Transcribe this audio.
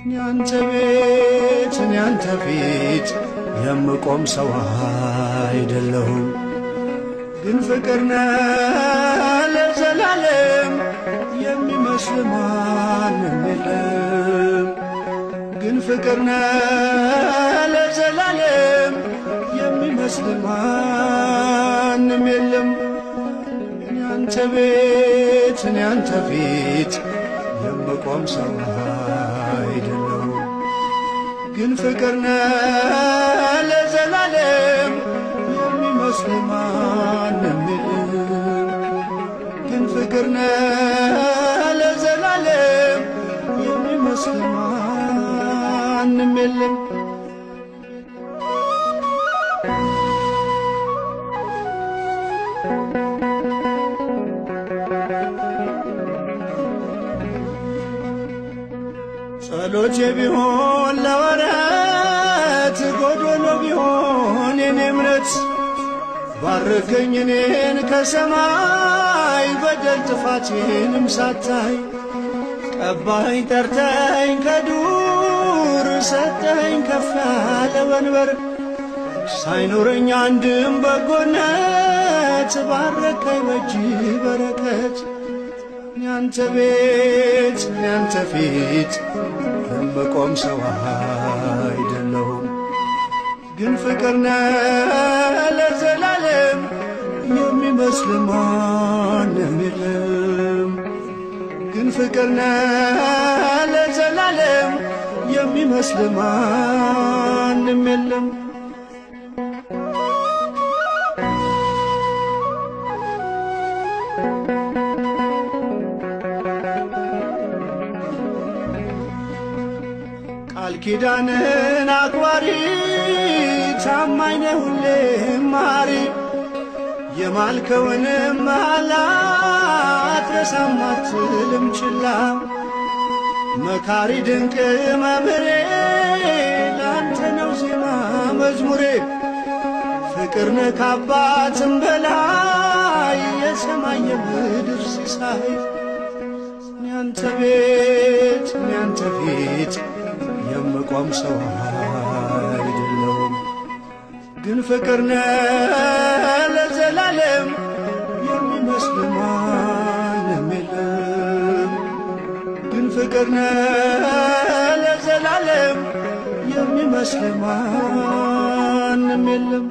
ያንተ ቤት ያንተ ፊት የምቆም ሰው አይደለሁም፣ ግን ፍቅር ነህ ለዘላለም የሚመስል ማንም የለም። ግን ፍቅር ነህ ለዘላለም የሚመስል ማንም የለም። ያንተ ቤት ያንተ ፊት የምቆም ሰው አይደለሁም፣ ግን ፍቅር ነህ ለዘላለም የሚመስል ማንም የለም። ግን ፍቅር ነህ ለዘላለም የሚመስል ማንም የለም። ጸሎቴ ቢሆን ለወረት ጎዶሎ ቢሆን የኔ እምነት ባርከኝ እኔን ከሰማይ በደል ጥፋቴንም ሳታይ ቀባኝ ጠርተኝ ከዱር ሰጠኝ ከፍ ያለ ወንበር ሳይኖረኝ አንድም በጎነት ባረከኝ በእጅ በረከት። ያንተ ቤት ያንተ ፊት የምቆም ሰው አይደለሁም፣ ግን ፍቅር ነህ ለዘላለም የሚመስል ማንም የለም። ግን ፍቅር ነህ ለዘላለም የሚመስል ማንም የለም። ቃል ኪዳንን አክባሪ ታማኝ ነህ ሁሌም መሐሪ የማልከውንም መሐላ አትረሳም አትልም ችላ። መካሪ ድንቅ መምህሬ ላንተ ነው ዜማ መዝሙሬ። ፍቅር ነህ ከአባትም በላይ የሰማይ የምድር ሲሳይ። ያንተ ቤት ያንተ ፊት የምቆም ሰው አይደለሁም፣ ግን ፍቅር ነህ ለዘላለም የሚመስል ማንም የለም። ግን ፍቅር ነህ ለዘላለም የሚመስል ማንም የለም።